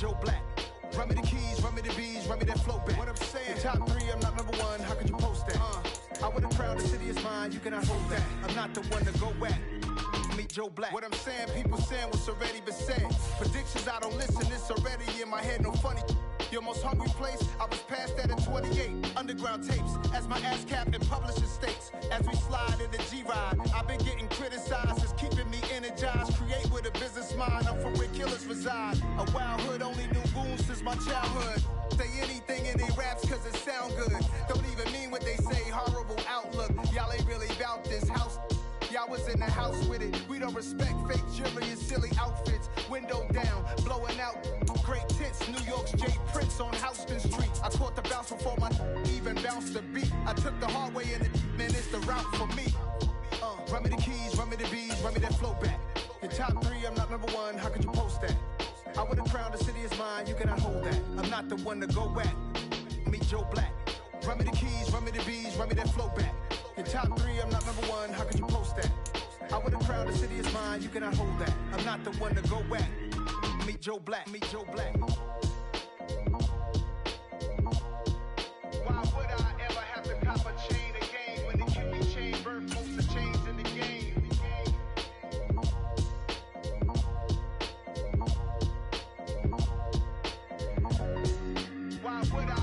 Joe Black. Run me the keys, run me the bees, run me that flow back. What I'm saying, top 3, I'm not number 1, how could you post that? I would've crowned the city is mine, you cannot hold that. I'm not the one to go at. Meet Joe Black. What I'm saying, people saying what's already been said. Predictions, I don't listen, it's already in my head, no funny. Your most hungry place, I was past that at 28. Underground tapes, as my ass cap in publishing states. As we slide in the G-Ride, I've been getting criticized, it's keeping me energized. Create with a business mind, I'm from where killers reside. A wild hood, only knew goons since my childhood. Say anything in they raps cause it sound good. Don't even mean what they say, horrible outlook. Y'all ain't really about this house. Y'all was in the house with it. We don't respect fake jewelry and silly outfits. Window down, blowing out great tits. New York's J. Prince on Houston Street. I caught the bounce before my even bounced the beat. I took the hard way and man, it's the route for me. Run me the keys, run me the bees, run me that flow back. Your top 3, I'm not number 1, how could you post that? I would've crowned the city is mine, you cannot hold that. I'm not the one to go at. Meet Joe Black. Run me the keys, run me the bees, run me that flow back. Your top 3, I'm not number 1, how could you post that? I would've crowned the city is mine, you cannot hold that. I'm not the one to go at. Meet Joe Black, meet Joe Black. Why would I ever have to cop a chain again when the QB chain birth most of chains in the game? Why would I?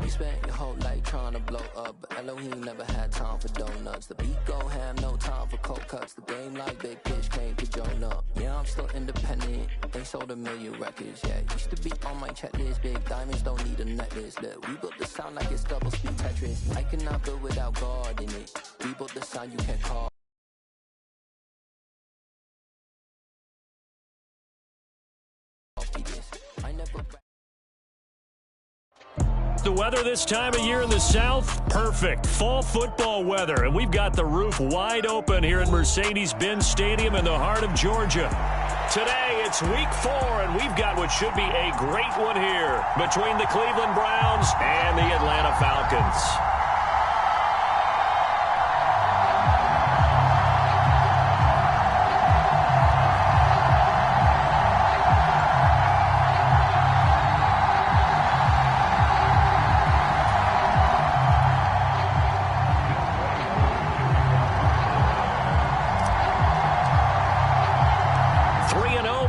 You spent your whole life trying to blow up, but Elohim never had time for donuts. The beat go ham, no time for cold cuts. The game like Big Pitch came to join up. Yeah, I'm still independent, ain't sold 1 million records yet. Used to be on my checklist, big diamonds don't need a necklace. Look, we built the sound like it's double speed Tetris. I cannot build without God in it. We built the sound you can't call. I never. The weather this time of year in the South, perfect. Fall football weather, and we've got the roof wide open here at Mercedes-Benz Stadium in the heart of Georgia. Today, it's week 4, and we've got what should be a great one here between the Cleveland Browns and the Atlanta Falcons.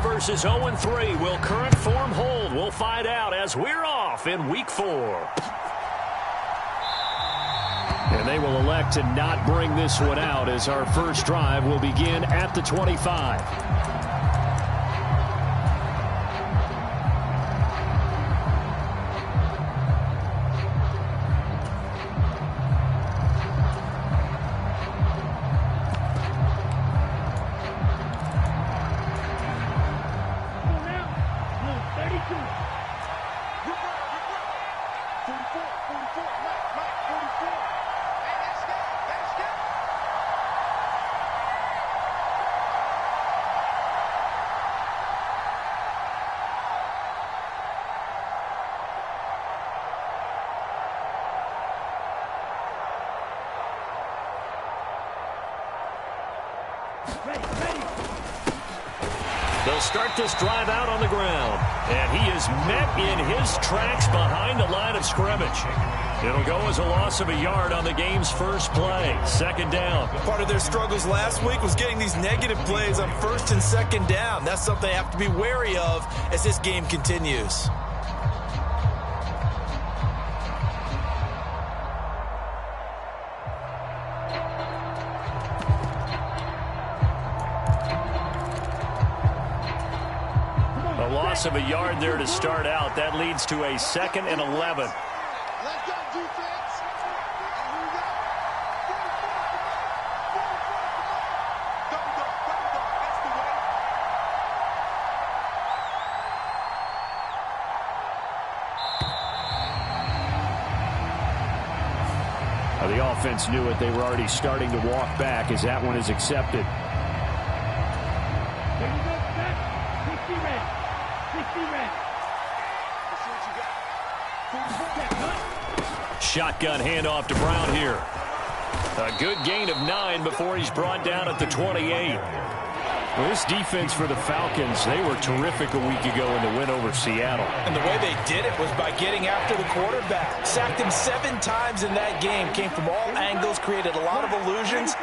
Versus 0-3. Will current form hold? We'll find out as we're off in week 4. And they will elect to not bring this one out as our first drive will begin at the 25. They'll start this drive out on the ground, and he is met in his tracks behind the line of scrimmage. It'll go as a loss of a yard on the game's first play. 2nd down. Part of their struggles last week was getting these negative plays on 1st and 2nd down. That's something they have to be wary of as this game continues. Loss of a yard there to start out. That leads to a 2nd and 11. Let's go, defense. Here we go. Double go. That's the way. The offense knew it. They were already starting to walk back as that one is accepted. There you go, set. 60 red. 60 red. Let's see what you got. Shotgun handoff to Brown here. A good gain of 9 before he's brought down at the 28. Well, this defense for the Falcons, they were terrific a week ago in the win over Seattle. And the way they did it was by getting after the quarterback. Sacked him 7 times in that game. Came from all angles, created a lot of illusions,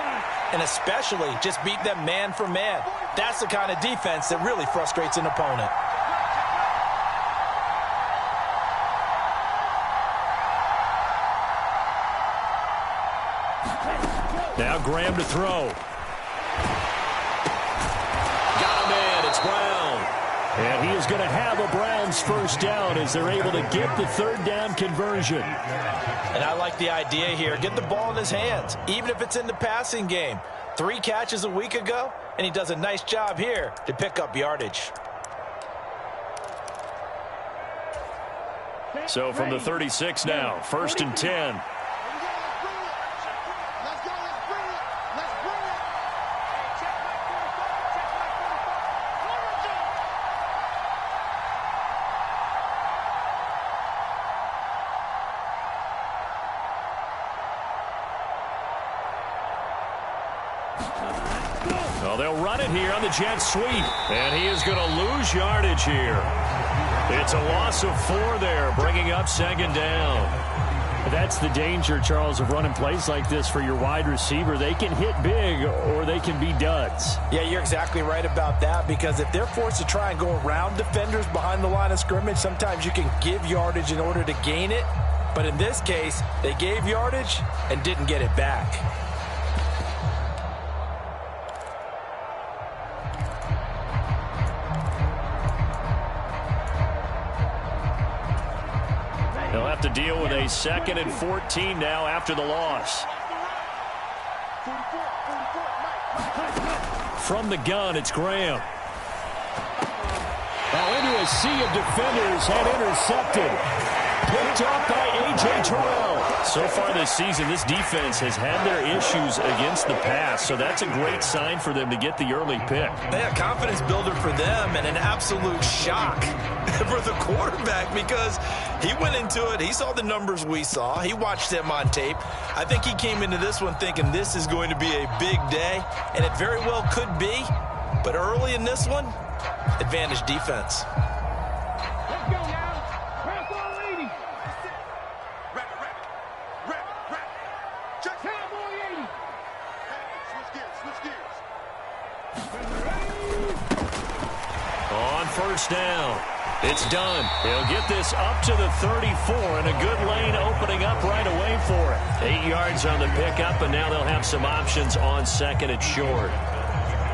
and especially just beat them man for man. That's the kind of defense that really frustrates an opponent. Now Graham to throw. Got a man. It's Brown. And he is going to have a Browns first down as they're able to get the third down conversion. And I like the idea here. Get the ball in his hands, even if it's in the passing game. 3 catches a week ago, and he does a nice job here to pick up yardage. So from the 36 now, 1st and 10. Well, they'll run it here on the jet sweep. And he is going to lose yardage here. It's a loss of 4 there, bringing up 2nd down. That's the danger, Charles, of running plays like this for your wide receiver. They can hit big or they can be duds. Yeah, you're exactly right about that, because if they're forced to try and go around defenders behind the line of scrimmage, sometimes you can give yardage in order to gain it. But in this case, they gave yardage and didn't get it back. They'll have to deal with a 2nd and 14 now after the loss. From the gun, it's Graham. Now into a sea of defenders and intercepted. Picked up by A.J. Terrell. So far this season, this defense has had their issues against the pass, so that's a great sign for them to get the early pick. Yeah, confidence builder for them, and an absolute shock for the quarterback, because he went into it, he saw the numbers we saw, he watched them on tape. I think he came into this one thinking this is going to be a big day, and it very well could be, but early in this one, advantage defense. Let's go now. Press on 80. Check Cowboy 80. Switch gears. On 1st down. It's done. He'll get this up to the 34, and a good lane opening up right away for it. 8 yards on the pickup, and now they'll have some options on 2nd and short.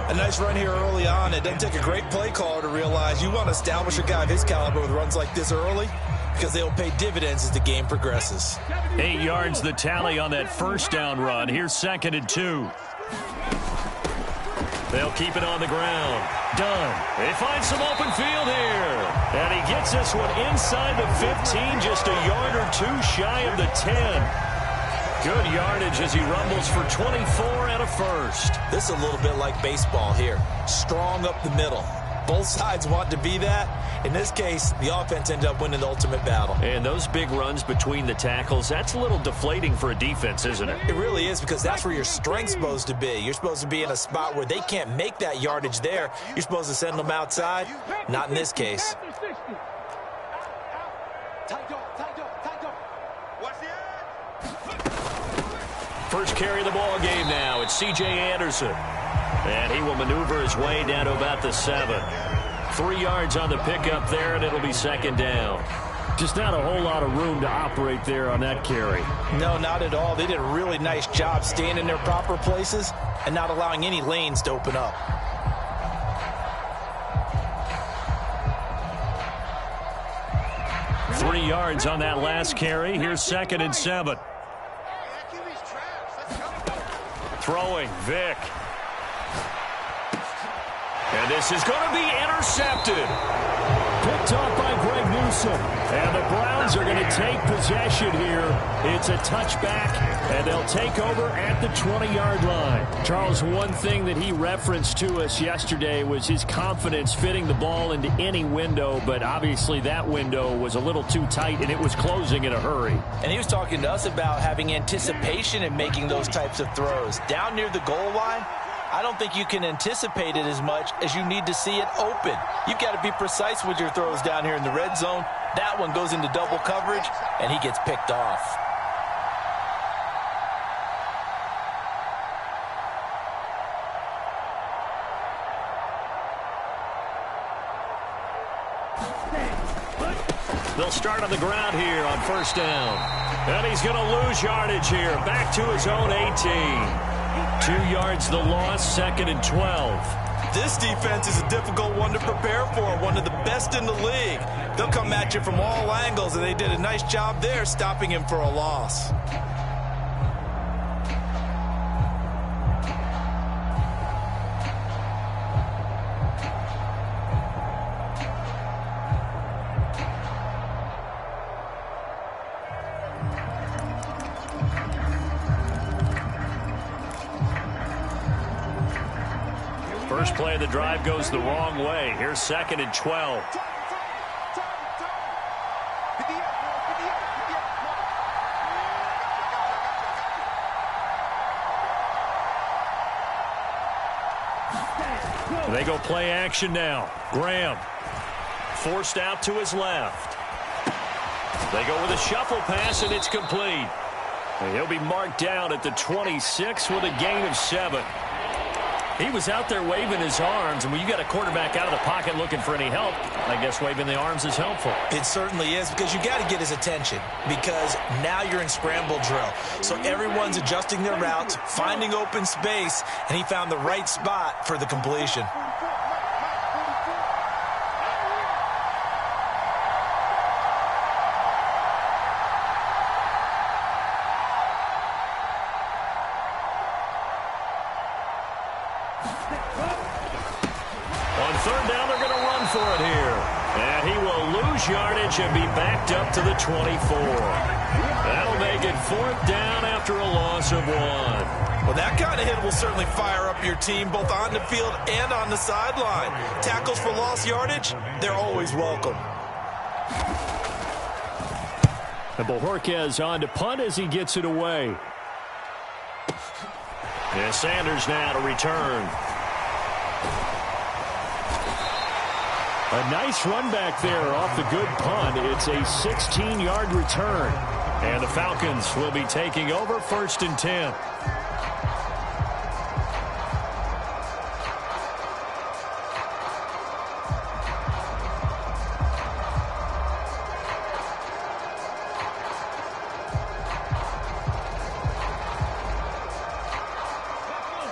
A nice run here early on. It doesn't take a great play caller to realize you want to establish a guy of his caliber with runs like this early, because they'll pay dividends as the game progresses. 8 yards the tally on that 1st down run. Here's 2nd and 2. They'll keep it on the ground. Done. They find some open field here. And he gets this one inside the 15, just a yard or 2 shy of the 10. Good yardage as he rumbles for 24 and a first. This is a little bit like baseball here. Strong up the middle. Both sides want to be that. In this case, the offense ended up winning the ultimate battle. And those big runs between the tackles, that's a little deflating for a defense, isn't it? It really is, because that's where your strength's supposed to be. You're supposed to be in a spot where they can't make that yardage there. You're supposed to send them outside. Not in this case. First carry of the ball game now. It's C.J. Anderson. And he will maneuver his way down to about the 7. 3 yards on the pickup there, and it'll be 2nd down. Just not a whole lot of room to operate there on that carry. No, not at all. They did a really nice job staying in their proper places and not allowing any lanes to open up. Three yards on that last carry. Here's 2nd and 7. Throwing, Vick. And this is going to be intercepted. Picked off by Greg Newsom. And the Browns are going to take possession here. It's a touchback, and they'll take over at the 20-yard line. Charles, one thing that he referenced to us yesterday was his confidence fitting the ball into any window, but obviously that window was a little too tight, and it was closing in a hurry. And he was talking to us about having anticipation in making those types of throws. Down near the goal line, I don't think you can anticipate it as much as you need to see it open. You've got to be precise with your throws down here in the red zone. That one goes into double coverage, and he gets picked off. They'll start on the ground here on first down. And he's going to lose yardage here. Back to his own 18. 2 yards the loss, 2nd and 12. This defense is a difficult one to prepare for, one of the best in the league. They'll come at you from all angles, and they did a nice job there stopping him for a loss. First play of the drive goes the wrong way. Here's 2nd and 12. They go play action now. Graham forced out to his left. They go with a shuffle pass, and it's complete. And he'll be marked down at the 26 with a gain of 7. He was out there waving his arms, and when you got a quarterback out of the pocket looking for any help, I guess waving the arms is helpful. It certainly is, because you got to get his attention, because now you're in scramble drill. So everyone's adjusting their routes, finding open space, and he found the right spot for the completion. On third down, they're going to run for it here. And he will lose yardage and be backed up to the 24. That'll make it 4th down after a loss of 1. Well, that kind of hit will certainly fire up your team, both on the field and on the sideline. Tackles for lost yardage, they're always welcome. And Bojorquez on to punt as he gets it away. And Sanders now to return. A nice run back there off the good punt. It's a 16-yard return. And the Falcons will be taking over 1st and 10.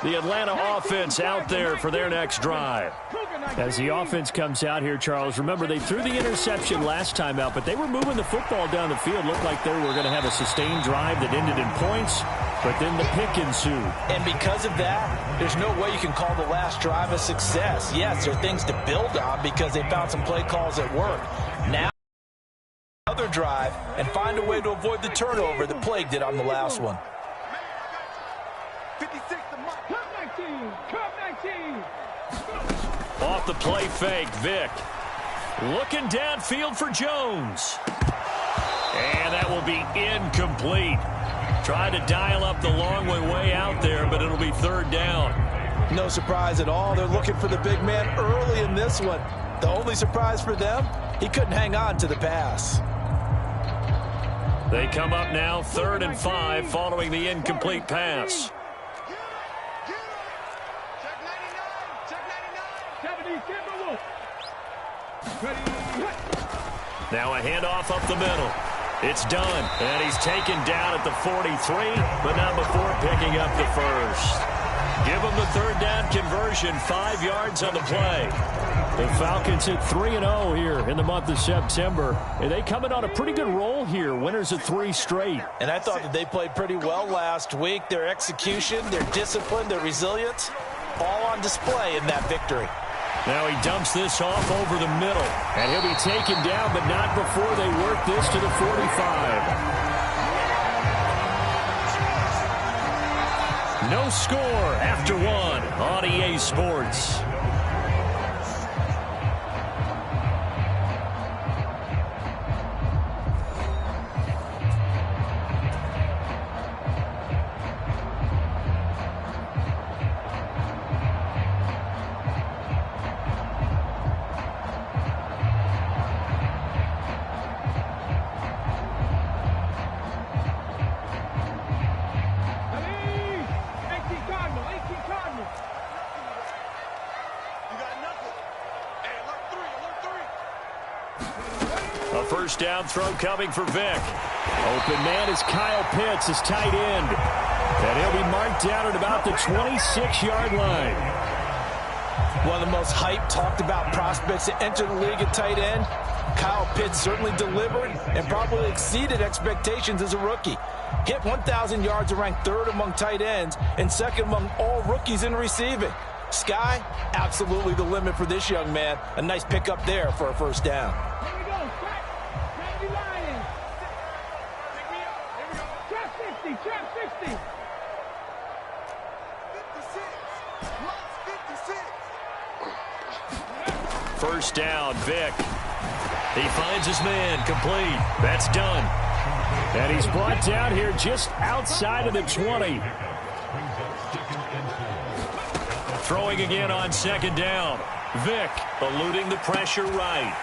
The Atlanta offense out there for their next drive. As the offense comes out here, Charles, remember they threw the interception last time out, but they were moving the football down the field. Looked like they were going to have a sustained drive that ended in points, but then the pick ensued. And because of that, there's no way you can call the last drive a success. Yes, there are things to build on because they found some play calls that work. Now, another drive and find a way to avoid the turnover that plagued it on the last one. 56 to Mark. Come 19. Come 19. Off the play fake, Vick. Looking downfield for Jones. And that will be incomplete. Tried to dial up the long way out there, but it'll be 3rd down. No surprise at all. They're looking for the big man early in this one. The only surprise for them, he couldn't hang on to the pass. They come up now 3rd and 5 following the incomplete pass. Now a handoff up the middle. It's done, and he's taken down at the 43, but not before picking up the first. Give him the 3rd down conversion, 5 yards on the play. The Falcons hit 3-0 here in the month of September, and they come in on a pretty good roll here, winners of 3 straight. And I thought that they played pretty well last week. Their execution, their discipline, their resilience, all on display in that victory. Now he dumps this off over the middle, and he'll be taken down, but not before they work this to the 45. No score after 1 on EA Sports. first down throw coming for Vic. Open man is Kyle Pitts, his tight end. And he'll be marked down at about the 26-yard line. One of the most hyped, talked about prospects to enter the league at tight end. Kyle Pitts certainly delivered and probably exceeded expectations as a rookie. Hit 1,000 yards and ranked third among tight ends and second among all rookies in receiving. Sky, absolutely the limit for this young man. A nice pickup there for a first down. Here we go. Trap 50 Lions. Trap 50. Trap 50. 56. First down, Vic. He finds his man, complete. That's done. And he's brought down here just outside of the 20. Throwing again on second down. Vic eluding the pressure right.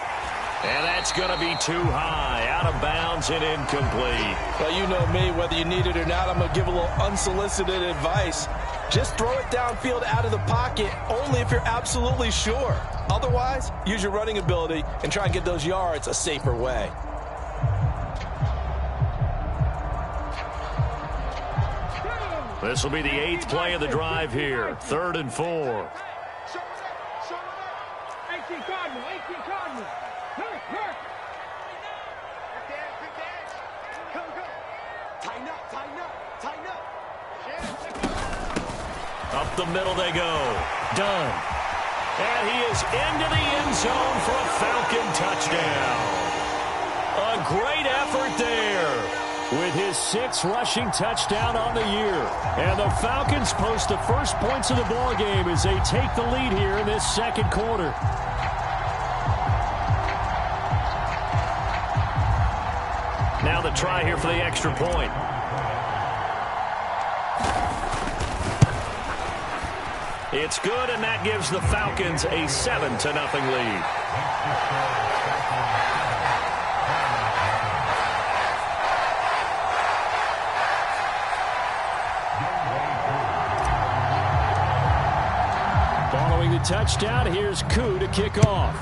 And that's going to be too high. Out of bounds and incomplete. Well, you know me, whether you need it or not, I'm going to give a little unsolicited advice. Just throw it downfield out of the pocket only if you're absolutely sure. Otherwise, use your running ability and try and get those yards a safer way. This will be the 8th play of the drive here. 3rd and 4. 18 Cardinal. 18 Cardinal. Hurt. Go. Tighten up. Up the middle they go. Done. And he is into the end zone for a Falcon touchdown. A great effort there with his 6th rushing touchdown on the year. And the Falcons post the first points of the ball game as they take the lead here in this second quarter. Now the try here for the extra point. It's good, and that gives the Falcons a 7-0 lead. Following the touchdown, here's Koo to kick off.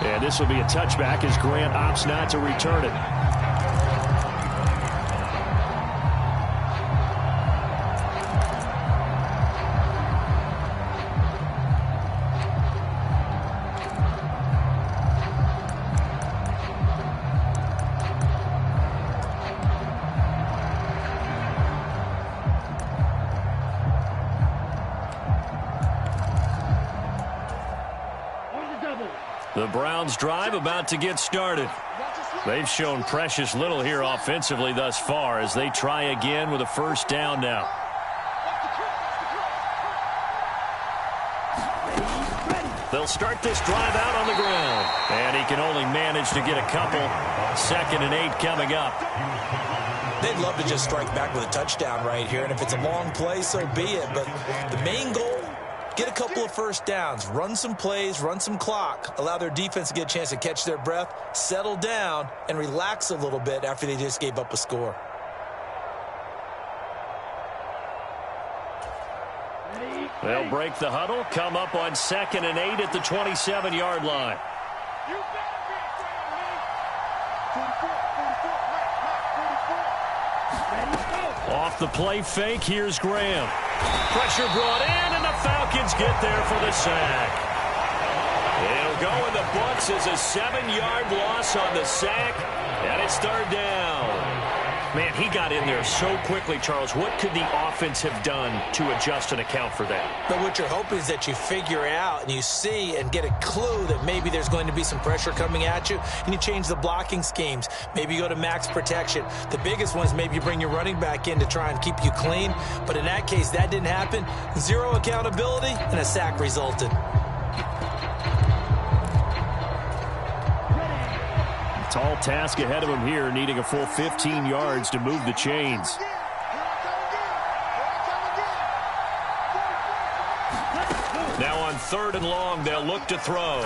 And this will be a touchback as Grant opts not to return it. The Browns' drive about to get started. They've shown precious little here offensively thus far as they try again with a first down now. They'll start this drive out on the ground. And he can only manage to get a couple. 2nd and 8 coming up. They'd love to just strike back with a touchdown right here. And if it's a long play, so be it. But the main goal, get a couple of first downs, run some plays, run some clock, allow their defense to get a chance to catch their breath, settle down, and relax a little bit after they just gave up a score. They'll break the huddle, come up on 2nd and 8 at the 27-yard line. Off the play fake, here's Graham. Pressure brought in, and the Falcons get there for the sack. It'll go in the books as a 7-yard loss on the sack, and it's 3rd down. Man, he got in there so quickly, Charles. What could the offense have done to adjust and account for that? But what you're hoping is that you figure out and you see and get a clue that maybe there's going to be some pressure coming at you, and you change the blocking schemes. Maybe you go to max protection. The biggest one is maybe you bring your running back in to try and keep you clean. But in that case, that didn't happen. 0 accountability, and a sack resulted. Tall task ahead of him here, needing a full 15 yards to move the chains. Now on 3rd and long, they'll look to throw.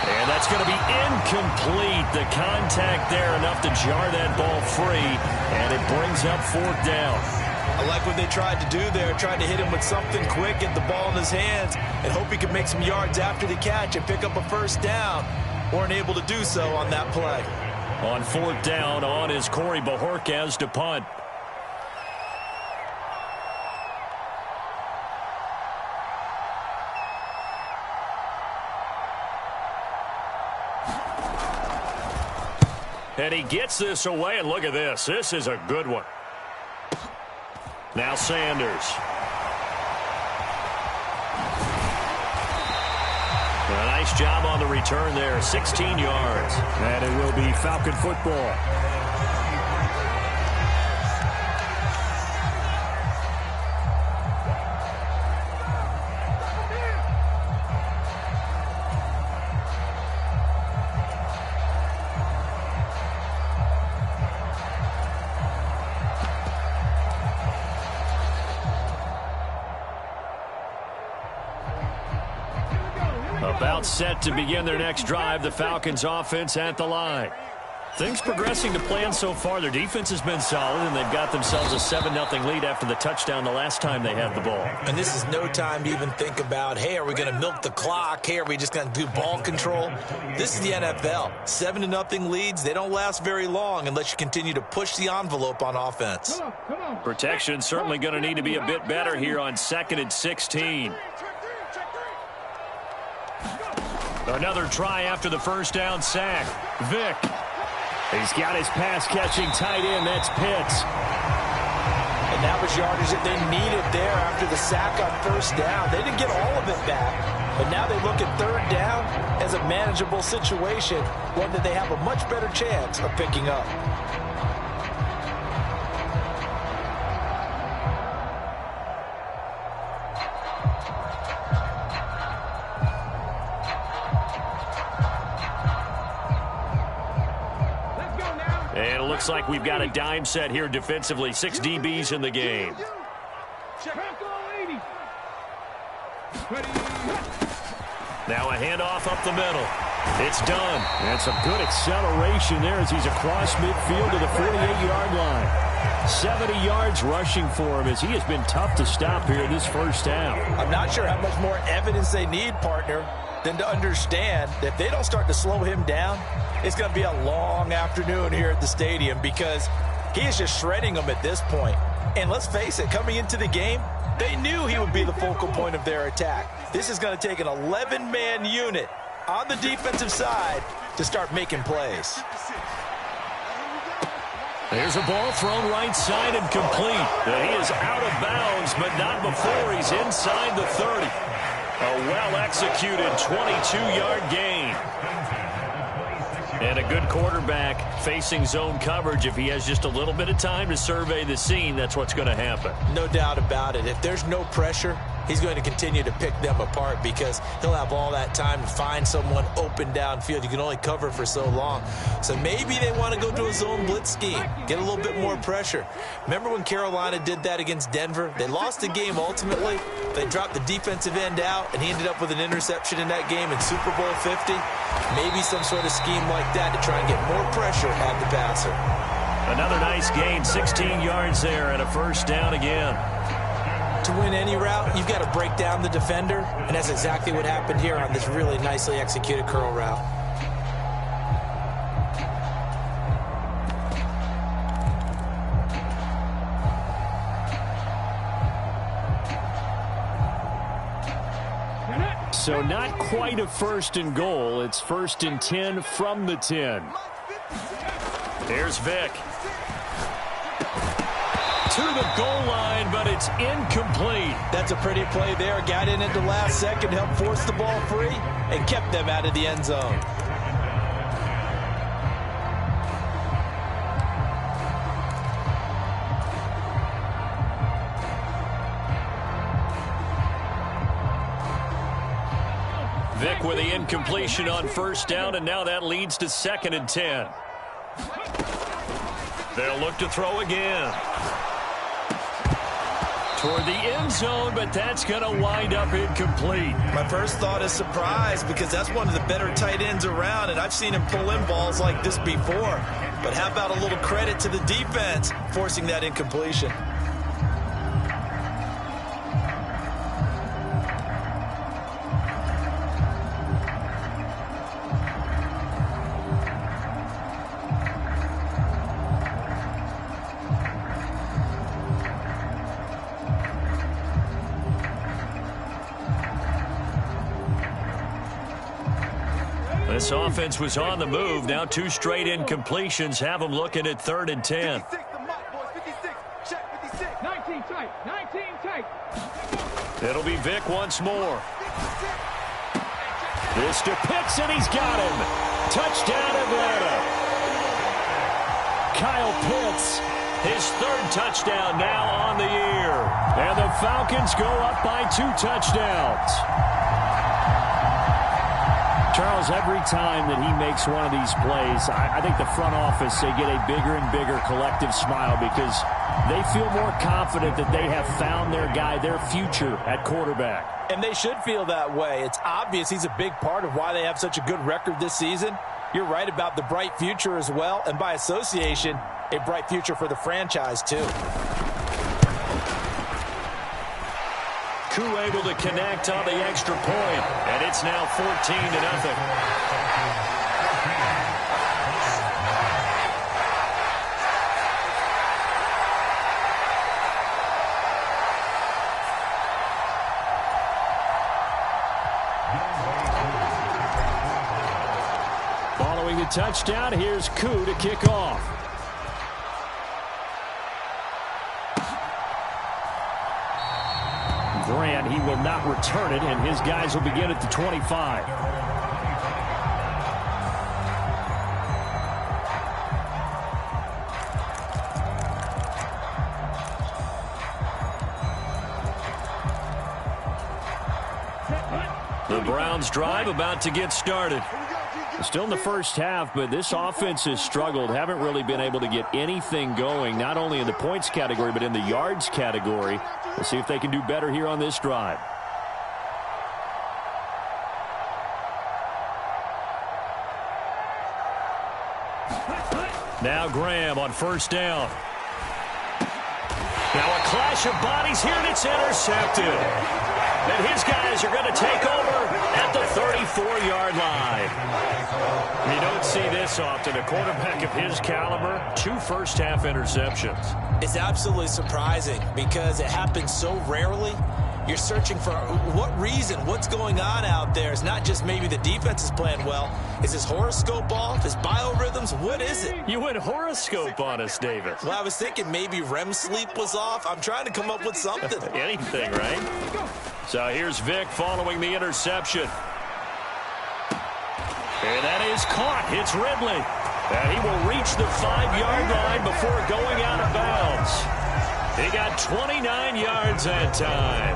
And that's going to be incomplete. The contact there enough to jar that ball free, and it brings up 4th down. I like what they tried to do there, tried to hit him with something quick, get the ball in his hands, and hope he could make some yards after the catch and pick up a first down. Weren't able to do so on that play. On 4th down, on is Corey Bajorquez to punt. And he gets this away, and look at this. This is a good one. Now Sanders. A nice job on the return there. 16 yards. And it will be Falcon football. About set to begin their next drive. The Falcons offense at the line. Things progressing to plan so far. Their defense has been solid, and they've got themselves a 7-0 lead after the touchdown the last time they had the ball. And this is no time to even think about, hey, are we going to milk the clock? Hey, are we just going to do ball control? This is the NFL. 7-0 leads, they don't last very long unless you continue to push the envelope on offense. Protection certainly going to need to be a bit better here on 2nd and 16. Another try after the first down sack. Vick. He's got his pass-catching tight end. That's Pitts. And that was yardage that they needed there after the sack on first down. They didn't get all of it back, but now they look at 3rd down as a manageable situation, one that they have a much better chance of picking up. And it looks like we've got a dime set here defensively. 6 DBs in the game. Now a handoff up the middle. It's done. That's a good acceleration there as he's across midfield to the 48-yard line. 70 yards rushing for him as he has been tough to stop here in this first half. I'm not sure how much more evidence they need, partner, than to understand that if they don't start to slow him down, it's going to be a long afternoon here at the stadium because he is just shredding them at this point. And let's face it, coming into the game, they knew he would be the focal point of their attack. This is going to take an 11-man unit on the defensive side to start making plays. There's a ball thrown right side and complete. He is out of bounds, but not before he's inside the 30. A well-executed 22-yard gain. And a good quarterback facing zone coverage. If he has just a little bit of time to survey the scene, that's what's going to happen. No doubt about it. If there's no pressure, he's going to continue to pick them apart because he'll have all that time to find someone open downfield. You can only cover for so long. So maybe they want to go to a zone blitz scheme, get a little bit more pressure. Remember when Carolina did that against Denver? They lost the game ultimately. They dropped the defensive end out, and he ended up with an interception in that game in Super Bowl 50. Maybe some sort of scheme like that to try and get more pressure at the passer. Another nice gain, 16 yards there, and a first down again. To win any route, you've got to break down the defender, and that's exactly what happened here on this really nicely executed curl route. So not quite a 1st and goal. It's 1st and 10 from the 10. There's Vick. To the goal line, but it's incomplete. That's a pretty play there. Got in at the last second, helped force the ball free, and kept them out of the end zone. Vick with the incompletion on first down, and now that leads to 2nd and 10. They'll look to throw again. Toward the end zone, but that's going to wind up incomplete. My first thought is surprise because that's one of the better tight ends around, and I've seen him pull in balls like this before. But how about a little credit to the defense forcing that incompletion? This offense was on the move. Now 2 straight incompletions have them looking at 3rd and 10. 56, the mark, boys. 56. Check 56. 19 tight. 19 tight. It'll be Vic once more. This to Pitts, and he's got him. Touchdown, Atlanta. Kyle Pitts, his 3rd touchdown now on the year. And the Falcons go up by 2 touchdowns. Charles, every time that he makes one of these plays, I think the front office, they get a bigger and bigger collective smile because they feel more confident that they have found their guy, their future at quarterback. And they should feel that way. It's obvious he's a big part of why they have such a good record this season. You're right about the bright future as well, and by association, a bright future for the franchise too. Koo able to connect on the extra point, and it's now 14-0. Following the touchdown, here's Koo to kick off. Grant, he will not return it, and his guys will begin at the 25. The Browns drive about to get started. Still in the first half, but this offense has struggled. Haven't really been able to get anything going, not only in the points category, but in the yards category. We'll see if they can do better here on this drive. Now Graham on 1st down. Now a clash of bodies here, and it's intercepted. And his guys are going to take over at the 34-yard line. You don't see this often. A quarterback of his caliber, 2 first-half interceptions. It's absolutely surprising because it happens so rarely. You're searching for what reason, what's going on out there. It's not just maybe the defense is playing well. Is his horoscope off? His biorhythms? What is it? You went horoscope on us, Davis. Well, I was thinking maybe REM sleep was off. I'm trying to come up with something. Anything, right? So here's Vic following the interception. And that is caught. It's Ridley. And he will reach the 5-yard line before going out of bounds. He got 29 yards that time.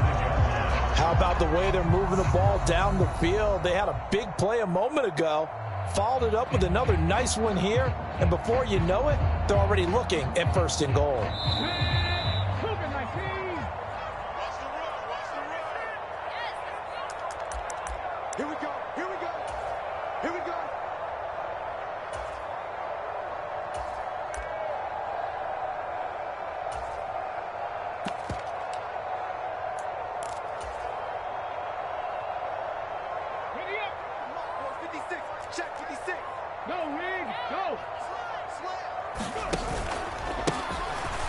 How about the way they're moving the ball down the field? They had a big play a moment ago. Followed it up with another nice one here. And before you know it, they're already looking at 1st and goal. Here we go. Here we go. Here we go. Ready up. 56. Check 56. Go, Rig. Go.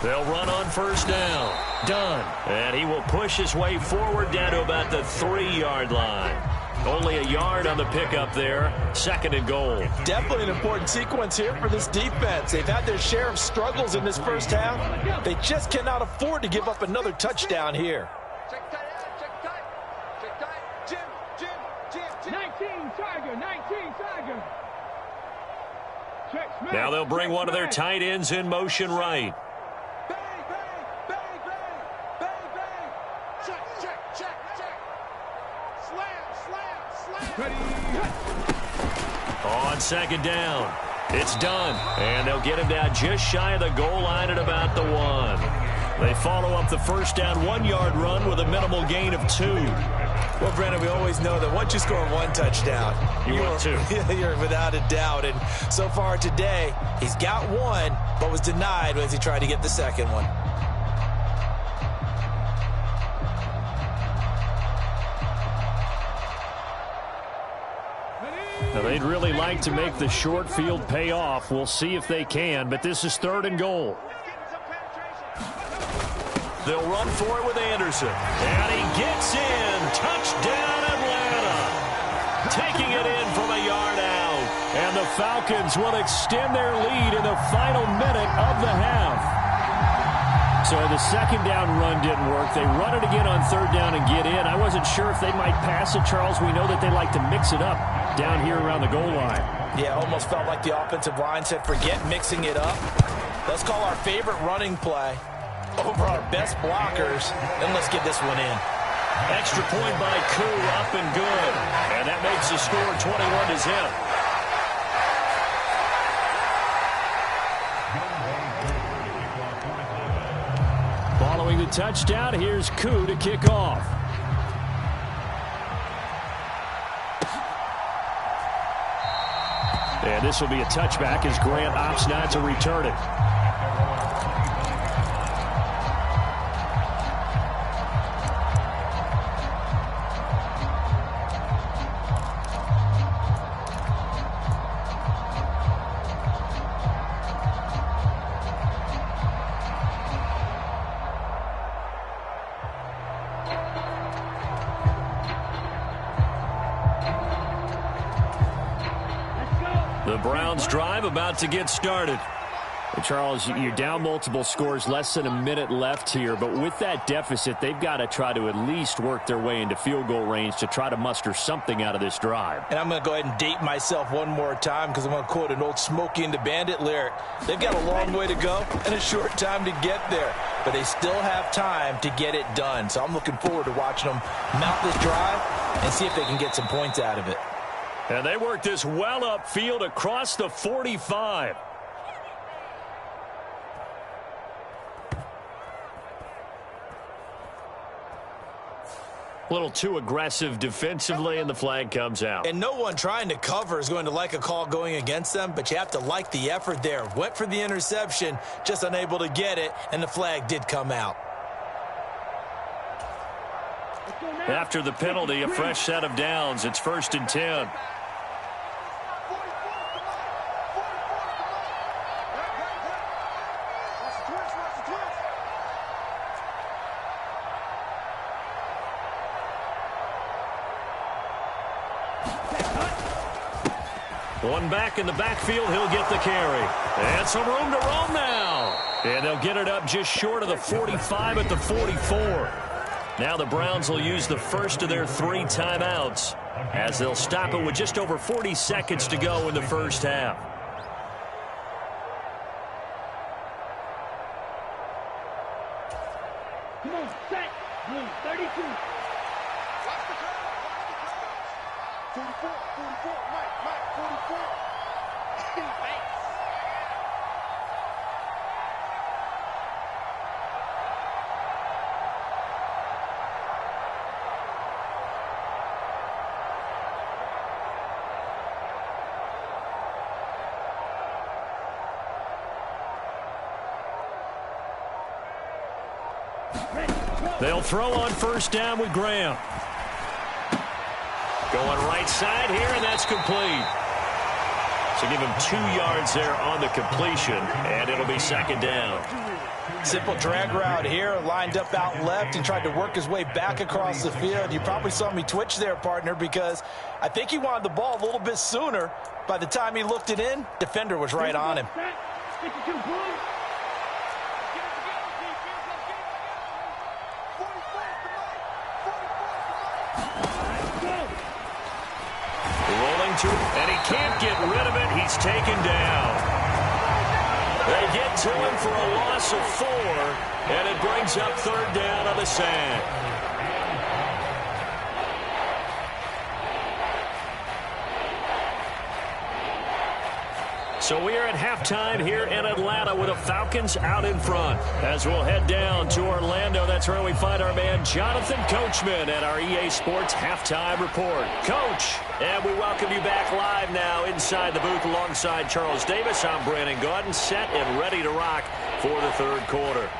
They'll run on 1st down. Done. And he will push his way forward down to about the 3-yard line. Only a yard on the pickup there. 2nd and goal. Definitely an important sequence here for this defense. They've had their share of struggles in this first half. They just cannot afford to give up another touchdown here. Check tight. Check tight. Check tight. Jim. 19 Tiger. 19 Tiger. Check smash. Now they'll bring one of their tight ends in motion right. Bang, bang, bang, bang. Bang, bang. Check. Slam. On 2nd down. It's done. And they'll get him down just shy of the goal line at about the 1. They follow up the 1st down 1-yard run with a minimal gain of 2. Well, Brandon, we always know that once you score 1 touchdown, want 2. You're without a doubt. And so far today, he's got 1, but was denied as he tried to get the 2nd one. Now, they'd really like to make the short field pay off. We'll see if they can, but this is 3rd and goal. They'll run for it with Anderson. And he gets in. Touchdown, Atlanta. taking it in from a yard out. And the Falcons will extend their lead in the final minute of the half. So the second down run didn't work. They run it again on third down and get in. I wasn't sure if they might pass it, Charles. We know that they like to mix it up down here around the goal line. Yeah, almost felt like the offensive line said, forget mixing it up. Let's call our favorite running play over our best blockers, and let's get this one in. Extra point by Koo, up and good. And that makes the score 21-0. Following the touchdown, here's Koo to kick off. And this will be a touchback as Grant opts not to return it. The Browns drive about to get started. And Charles, you're down multiple scores, less than a minute left here. But with that deficit, they've got to try to at least work their way into field goal range to try to muster something out of this drive. And I'm going to go ahead and date myself one more time because I'm going to quote an old Smokey and the Bandit lyric. They've got a long way to go and a short time to get there. But they still have time to get it done. So I'm looking forward to watching them mount this drive and see if they can get some points out of it. And they work this well upfield across the 45. A little too aggressive defensively, and the flag comes out. And no one trying to cover is going to like a call going against them, but you have to like the effort there. Went for the interception, just unable to get it, and the flag did come out. After the penalty, a fresh set of downs. It's 1st and 10. One back in the backfield, he'll get the carry. And some room to roam now. And they'll get it up just short of the 45 at the 44. Now the Browns will use the first of their 3 timeouts as they'll stop it with just over 40 seconds to go in the first half. Come on, set. Blue, 32. 44, Mike, 44. Thanks. They'll throw on first down with Graham. Going right side here, and that's complete. So give him 2 yards there on the completion, and it'll be 2nd down. Simple drag route here, lined up out left and tried to work his way back across the field. You probably saw me twitch there, partner, because I think he wanted the ball a little bit sooner. By the time he looked it in, defender was right on him. 52, Blue. And he can't get rid of it. He's taken down. They get to him for a loss of 4, and it brings up 3rd down on the sand. So we are at halftime here in Atlanta with the Falcons out in front. As we'll head down to Orlando, that's where we find our man Jonathan Coachman at our EA Sports Halftime Report. Coach, and we welcome you back live now inside the booth alongside Charles Davis. I'm Brandon Gaudin, set and ready to rock for the 3rd quarter.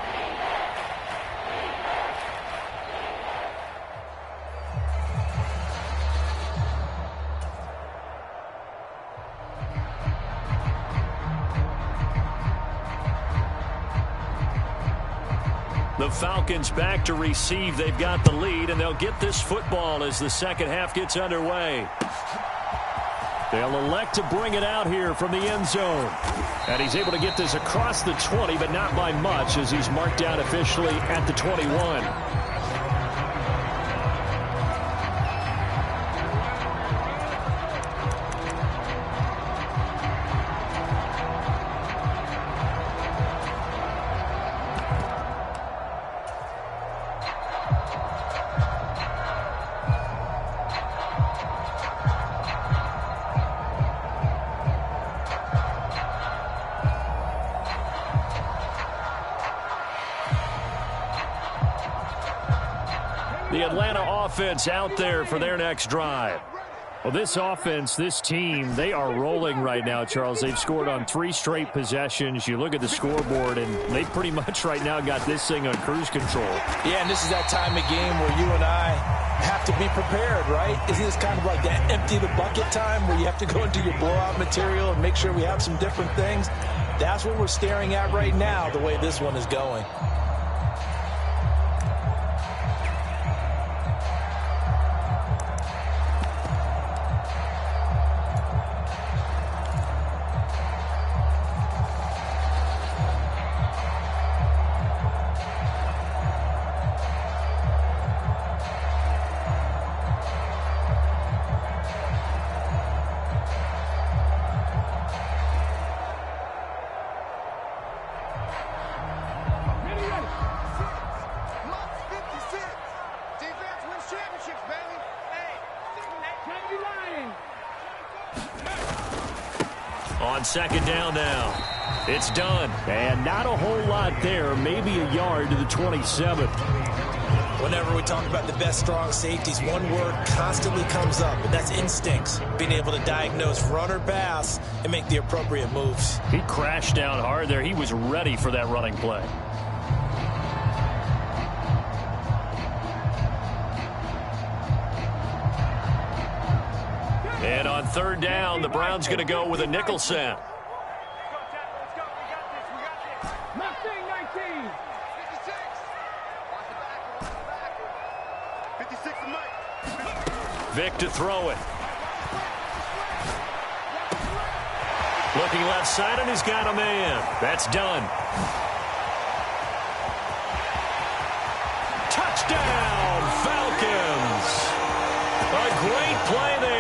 The Falcons back to receive. They've got the lead, and they'll get this football as the second half gets underway. They'll elect to bring it out here from the end zone. And he's able to get this across the 20, but not by much, as he's marked down officially at the 21. The Atlanta offense out there for their next drive. Well, this offense, this team, they are rolling right now, Charles. They've scored on 3 straight possessions. You look at the scoreboard, and they pretty much right now got this thing on cruise control. Yeah, and this is that time of game where you and I have to be prepared, right? Isn't this kind of like that empty the bucket time where you have to go into your blowout material and make sure we have some different things? That's what we're staring at right now, the way this one is going. On second down now. It's done. And not a whole lot there. Maybe a yard to the 27. Whenever we talk about the best strong safeties, one word constantly comes up, and that's instincts. Being able to diagnose run or pass and make the appropriate moves. He crashed down hard there. He was ready for that running play. And on third down, the Browns going to go with a nickel set. Vic to throw it. Looking left side, and he's got a man. That's done. Touchdown, Falcons. A great play there.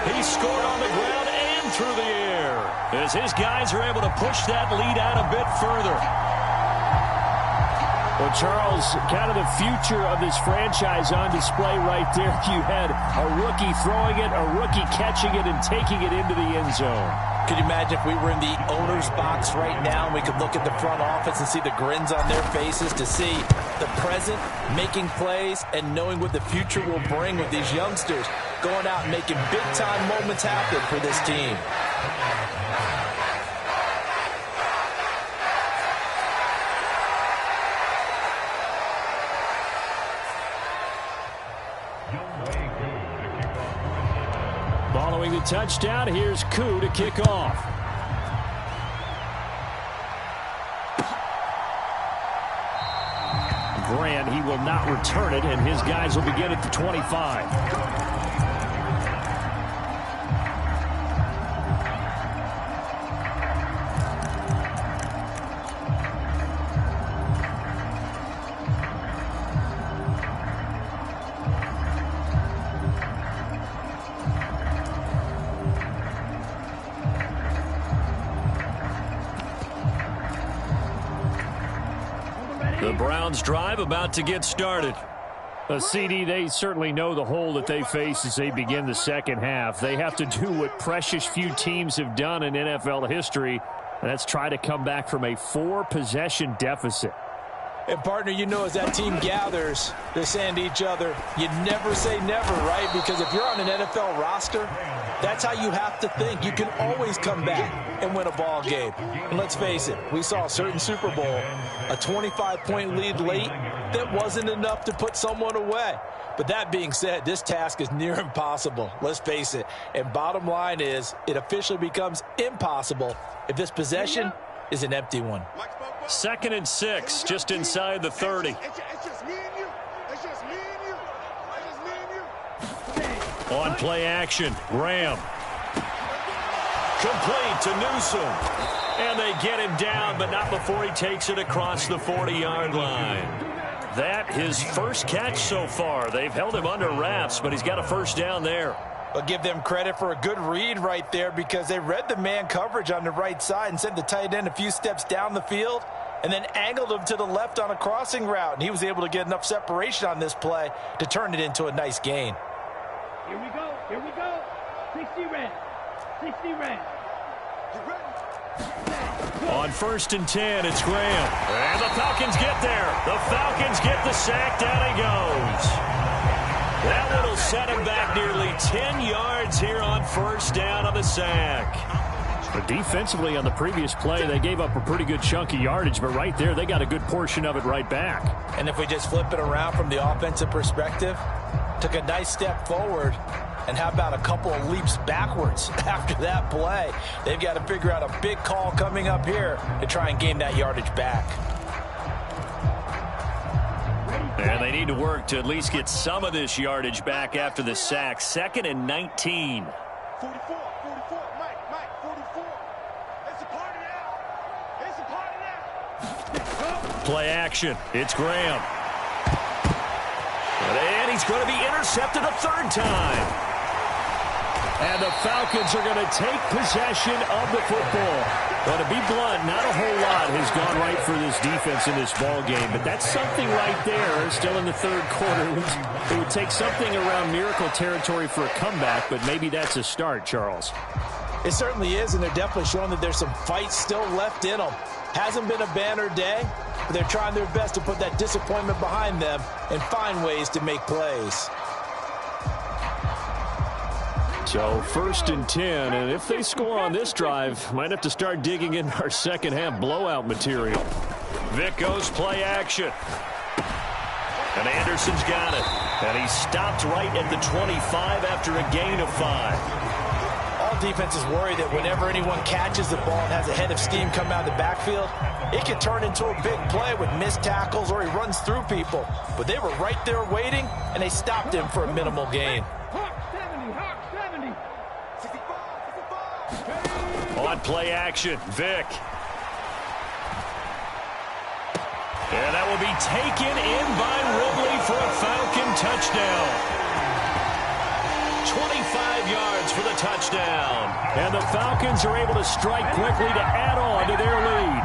He scored on the ground and through the air as his guys are able to push that lead out a bit further. Well, Charles, kind of the future of this franchise on display right there. You had a rookie throwing it, a rookie catching it, and taking it into the end zone. Could you imagine if we were in the owner's box right now and we could look at the front office and see the grins on their faces to see the present making plays and knowing what the future will bring with these youngsters going out and making big-time moments happen for this team. Following the touchdown, here's Koo to kick off. Grant, he will not return it, and his guys will begin at the 25. The Browns drive about to get started. CD, they certainly know the hole that they face as they begin the second half. They have to do what precious few teams have done in NFL history, and that's try to come back from a 4-possession deficit. And, partner, you know as that team gathers, they're saying to each other, you never say never, right? Because if you're on an NFL roster, that's how you have to think. You can always come back and win a ball game. And let's face it, we saw a certain Super Bowl, a 25-point lead late that wasn't enough to put someone away. But that being said, this task is near impossible. Let's face it. And bottom line is, it officially becomes impossible if this possession is an empty one. 2nd and 6, just inside the 30. It's just me and you. It's just me and you. It's just me and you. On play action, Graham. Complete to Newsom. And they get him down, but not before he takes it across the 40-yard line. That his first catch so far. They've held him under wraps, but he's got a first down there. But give them credit for a good read right there, because they read the man coverage on the right side and sent the tight end a few steps down the field and then angled him to the left on a crossing route. And he was able to get enough separation on this play to turn it into a nice gain. Here we go. Here we go. 60 red. 60 red. On 1st and 10, it's Graham. And the Falcons get there. The Falcons get the sack. Down he goes. That one will set him back nearly 10 yards here on 1st down on the sack. But defensively on the previous play, they gave up a pretty good chunk of yardage, but right there, they got a good portion of it right back. And if we just flip it around from the offensive perspective, took a nice step forward, and how about a couple of leaps backwards after that play? They've got to figure out a big call coming up here to try and gain that yardage back. And they need to work to at least get some of this yardage back after the sack. 2nd and 19. 44, Mike, 44. It's a party now. It's a party now. Play action. It's Graham. And he's going to be intercepted a 3rd time. And the Falcons are going to take possession of the football. But to be blunt, not a whole lot has gone right for this defense in this ball game. But that's something right there, still in the 3rd quarter. It would take something around miracle territory for a comeback, but maybe that's a start, Charles. It certainly is, and they're definitely showing that there's some fight still left in them. Hasn't been a banner day, but they're trying their best to put that disappointment behind them and find ways to make plays. So 1st and 10, and if they score on this drive, might have to start digging in our second half blowout material. Vic goes play action. And Anderson's got it. And he stopped right at the 25 after a gain of 5. All defenses worry that whenever anyone catches the ball and has a head of steam come out of the backfield, it can turn into a big play with missed tackles or he runs through people. But they were right there waiting, and they stopped him for a minimal gain. On play action, Vic. And that will be taken in by Ridley for a Falcon touchdown. 25 yards for the touchdown. And the Falcons are able to strike quickly to add on to their lead.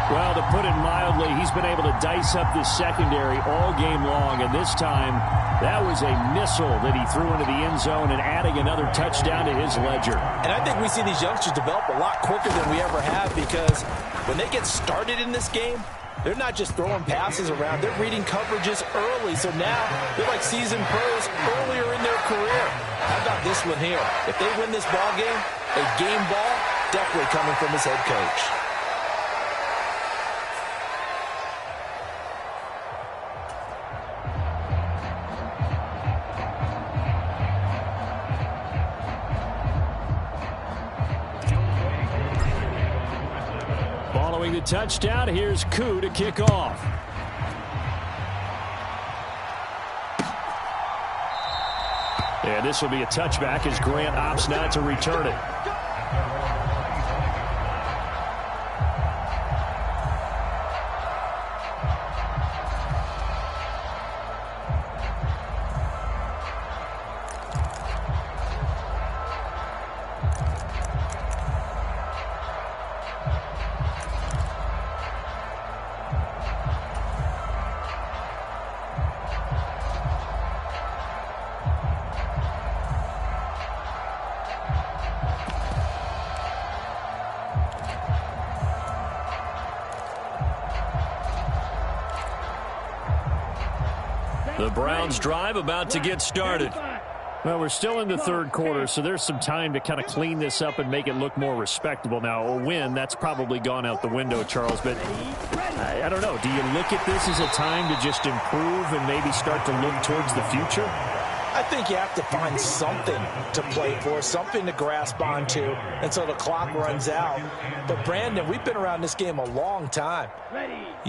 Well, to put it mildly, he's been able to dice up this secondary all game long, and this time that was a missile that he threw into the end zone and adding another touchdown to his ledger. And I think we see these youngsters develop a lot quicker than we ever have, because when they get started in this game, they're not just throwing passes around. They're reading coverages early, so now they're like seasoned pros earlier in their career. How about this one here? If they win this ball game, a game ball definitely coming from his head coach. Following the touchdown, here's Koo to kick off. And this will be a touchback as Grant opts not to return it. The Browns drive about to get started. Well, we're still in the 3rd quarter, so there's some time to kind of clean this up and make it look more respectable. Now, a win, that's probably gone out the window, Charles, but I don't know. Do you look at this as a time to just improve and maybe start to look towards the future? I think you have to find something to play for, something to grasp onto until the clock runs out. But, Brandon, we've been around this game a long time.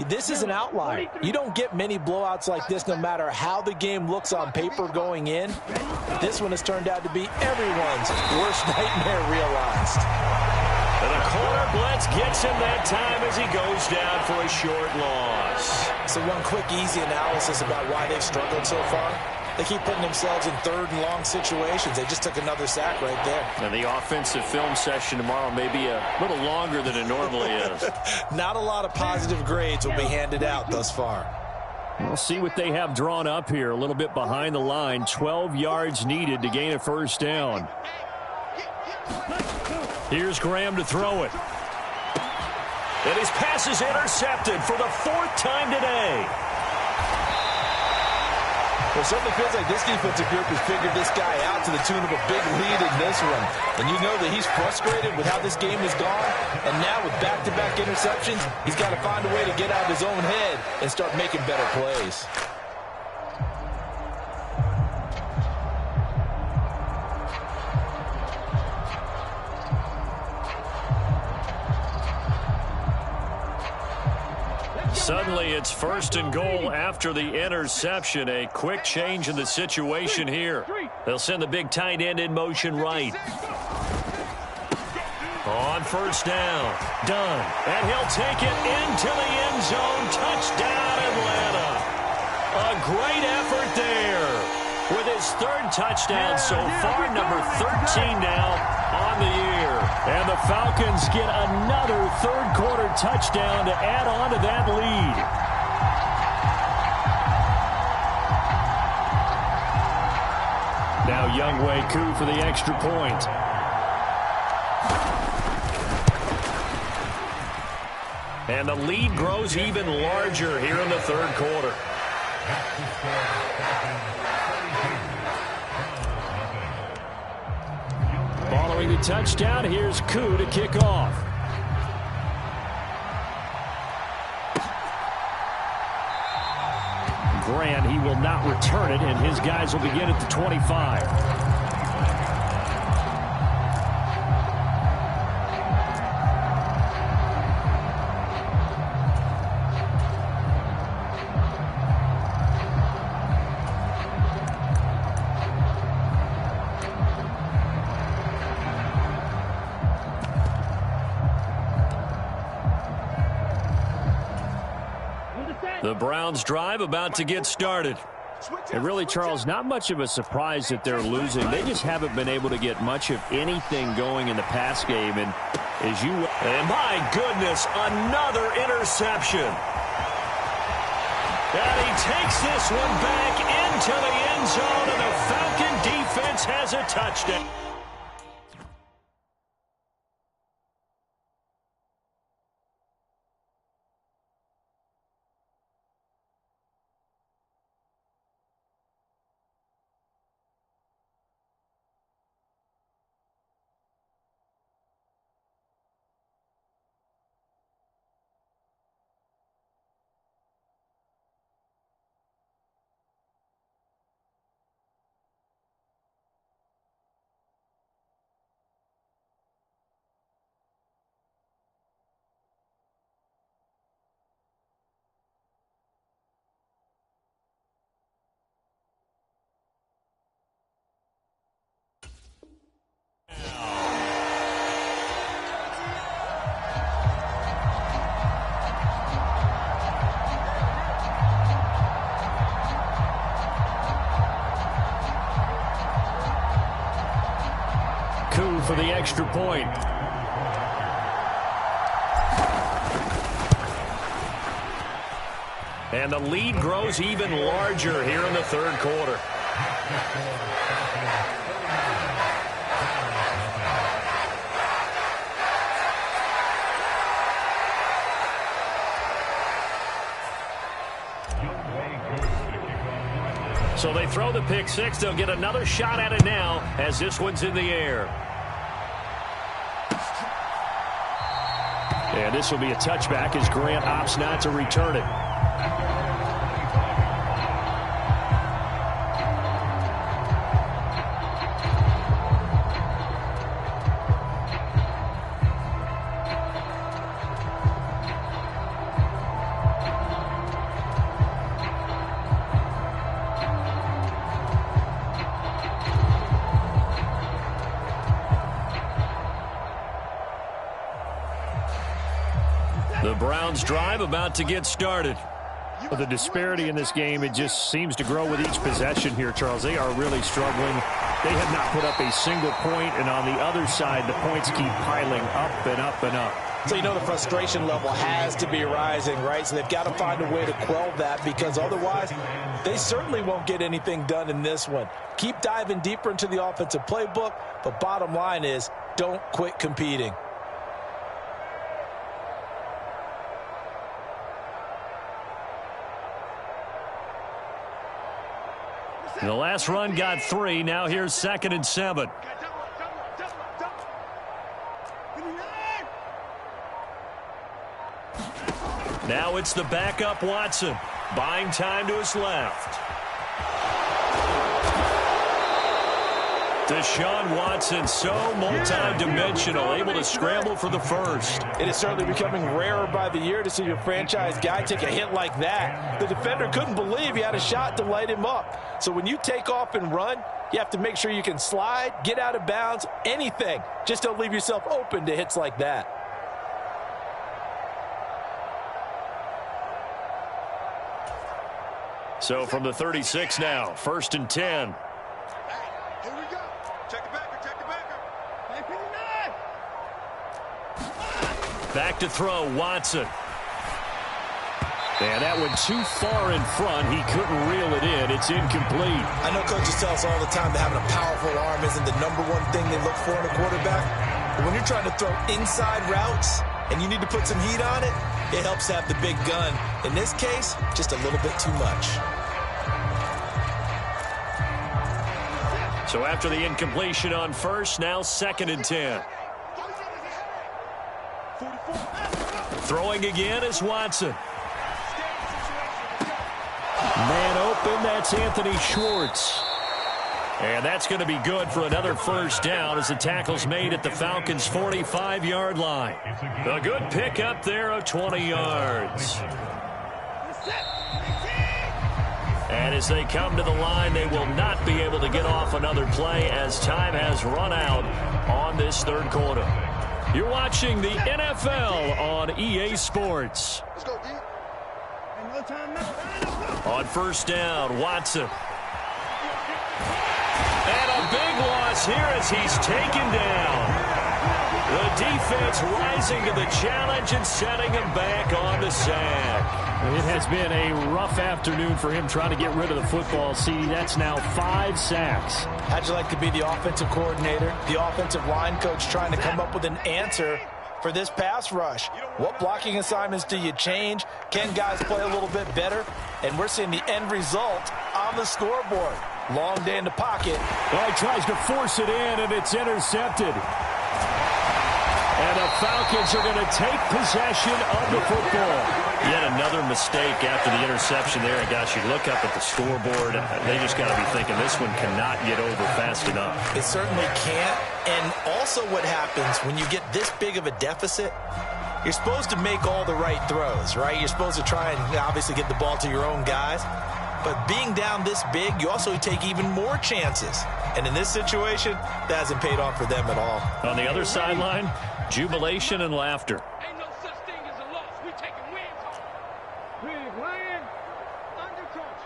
This is an outlier. You don't get many blowouts like this no matter how the game looks on paper going in. This one has turned out to be everyone's worst nightmare realized. And a corner blitz gets him that time as he goes down for a short loss. So one quick, easy analysis about why they've struggled so far. They keep putting themselves in third and long situations. They just took another sack right there. And the offensive film session tomorrow may be a little longer than it normally is. Not a lot of positive grades will be handed out thus far. We'll see what they have drawn up here. A little bit behind the line. 12 yards needed to gain a first down. Here's Graham to throw it. And his pass is intercepted for the 4th time today. Well, it certainly feels like this defensive group has figured this guy out to the tune of a big lead in this one. And you know that he's frustrated with how this game has gone. And now with back-to-back interceptions, he's got to find a way to get out of his own head and start making better plays. Suddenly, it's 1st and goal after the interception. A quick change in the situation here. They'll send the big tight end in motion right. On 1st down. Done. And he'll take it into the end zone. Touchdown, Atlanta. A great effort there. With his 3rd touchdown so far, number 13 now on the year. And the Falcons get another 3rd quarter touchdown to add on to that lead. Now Younghoe Koo for the extra point. And the lead grows even larger here in the 3rd quarter. Following the touchdown, here's Koo to kick off. Grant, he will not return it, and his guys will begin at the 25. The Browns drive about to get started. And really, Charles, not much of a surprise that they're losing. They just haven't been able to get much of anything going in the pass game. And my goodness, another interception. And he takes this one back into the end zone, and the Falcon defense has a touchdown. Koo for the extra point. And the lead grows even larger here in the 3rd quarter. So they throw the pick six. They'll get another shot at it now as this one's in the air. And this will be a touchback as Grant opts not to return it. Browns drive about to get started. Well, the disparity in this game, it just seems to grow with each possession here, Charles. They are really struggling. They have not put up a single point, and on the other side, the points keep piling up and up and up. So you know the frustration level has to be rising, right? So they've got to find a way to quell that, because otherwise they certainly won't get anything done in this one. Keep diving deeper into the offensive playbook, but bottom line is don't quit competing. The last run got 3. Now here's 2nd and 7. Now it's the backup Watson, buying time to his left. Deshaun Watson, so multi-dimensional, able to scramble for the first. It is certainly becoming rarer by the year to see your franchise guy take a hit like that. The defender couldn't believe he had a shot to light him up. So when you take off and run, you have to make sure you can slide, get out of bounds, anything. Just don't leave yourself open to hits like that. So from the 36 now, 1st and 10. Here we go. Check the backer, check the backer. Back to throw, Watson. And that went too far in front. He couldn't reel it in. It's incomplete. I know coaches tell us all the time that having a powerful arm isn't the #1 thing they look for in a quarterback. But when you're trying to throw inside routes and you need to put some heat on it, it helps to have the big gun. In this case, just a little bit too much. So after the incompletion on first, now 2nd and 10. Throwing again is Watson. Man open, that's Anthony Schwartz. And that's going to be good for another first down as the tackle's made at the Falcons' 45-yard line. A good pickup there of 20 yards. And as they come to the line, they will not be able to get off another play as time has run out on this 3rd quarter. You're watching the NFL on EA Sports. Let's go, D. On first down, Watson. And a big loss here as he's taken down. The defense rising to the challenge and setting him back on the sack. It has been a rough afternoon for him trying to get rid of the football. See, that's now 5 sacks. How'd you like to be the offensive coordinator, the offensive line coach trying to come up with an answer for this pass rush? What blocking assignments do you change? Can guys play a little bit better? And we're seeing the end result on the scoreboard. Long day in the pocket. Oh, he tries to force it in, and it's intercepted. And the Falcons are going to take possession of the football. Yet another mistake after the interception there. And gosh, you look up at the scoreboard, they just got to be thinking this one cannot get over fast enough. It certainly can't. And also what happens when you get this big of a deficit, you're supposed to make all the right throws, right? You're supposed to try and obviously get the ball to your own guys. But being down this big, you also take even more chances. And in this situation, that hasn't paid off for them at all. On the other sideline, jubilation and laughter. Ain't no such thing as a loss. We taking wins home. Big Lion, under coach.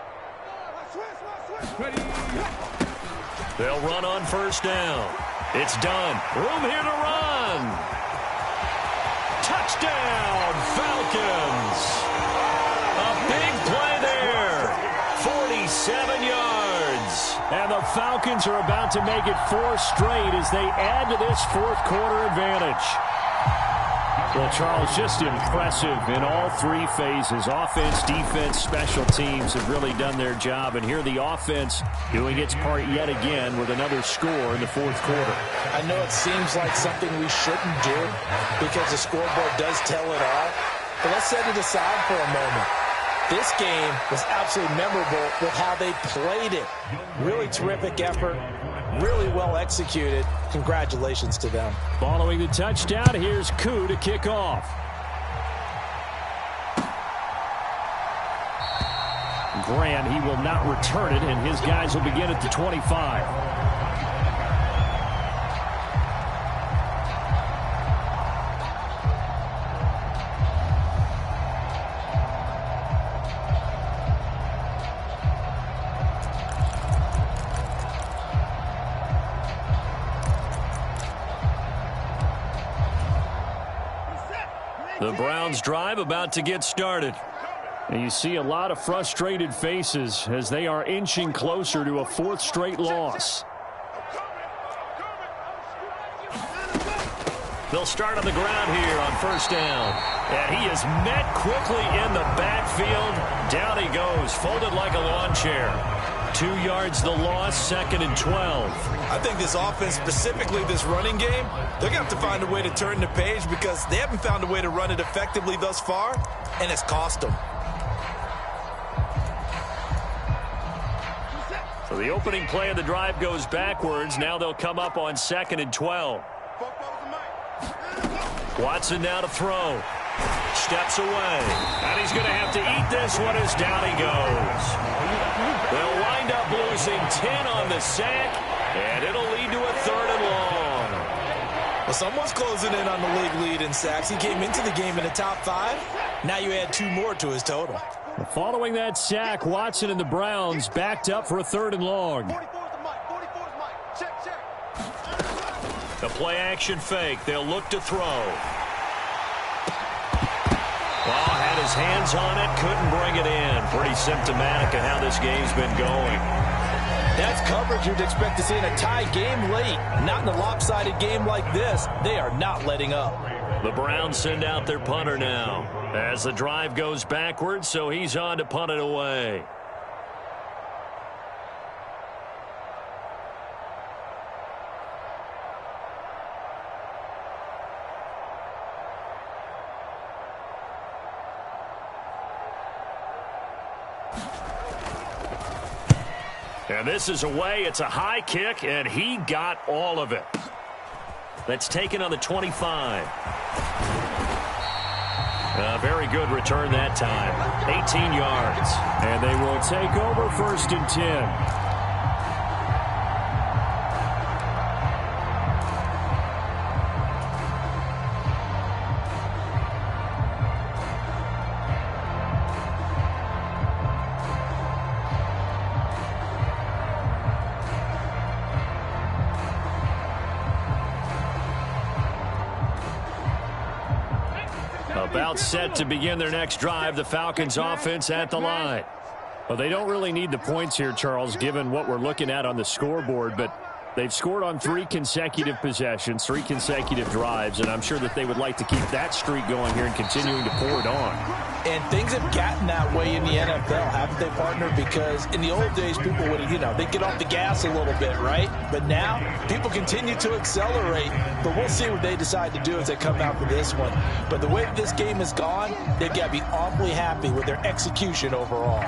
Ready. They'll run on first down. It's done. Room here to run. Touchdown, Falcons. A big play there. 47 yards. And the Falcons are about to make it 4 straight as they add to this 4th quarter advantage. Well, Charles, just impressive in all 3 phases. Offense, defense, special teams have really done their job. And here the offense doing its part yet again with another score in the 4th quarter. I know it seems like something we shouldn't do because the scoreboard does tell it all. But let's set it aside for a moment. This game was absolutely memorable with how they played it. Really terrific effort, really well executed. Congratulations to them. Following the touchdown, here's Koo to kick off. Grant, he will not return it, and his guys will begin at the 25. The Browns drive about to get started. And you see a lot of frustrated faces as they are inching closer to a 4th straight loss. They'll start on the ground here on 1st down. And he is met quickly in the backfield. Down he goes, folded like a lawn chair. 2 yards the loss, 2nd and 12. I think this offense, specifically this running game, they're going to have to find a way to turn the page because they haven't found a way to run it effectively thus far, and it's cost them. So the opening play of the drive goes backwards. Now they'll come up on 2nd and 12. Watson now to throw. Steps away. And he's going to have to eat this one as down he goes. They'll wind up losing 10 on the sack, and it'll lead to a 3rd and long. Well, someone's closing in on the league lead in sacks. He came into the game in the top 5. Now you add 2 more to his total. Following that sack, Watson and the Browns backed up for a 3rd and long. The play action fake. They'll look to throw. Well, had his hands on it, couldn't bring it in. Pretty symptomatic of how this game's been going. That's coverage you'd expect to see in a tie game late. Not in a lopsided game like this. They are not letting up. The Browns send out their punter now as the drive goes backwards, so he's on to punt it away. And this is away. It's a high kick, and he got all of it. That's taken on the 25. A very good return that time. 18 yards. And they will take over 1st and 10. About set to begin their next drive, the Falcons offense at the line. Well, they don't really need the points here, Charles, given what we're looking at on the scoreboard, but they've scored on 3 consecutive possessions, 3 consecutive drives, and I'm sure that they would like to keep that streak going here and continuing to pour it on. And things have gotten that way in the NFL, haven't they, partner? Because in the old days, people would, they'd get off the gas a little bit, right? But now, people continue to accelerate, but we'll see what they decide to do as they come out for this one. But the way that this game has gone, they've got to be awfully happy with their execution overall.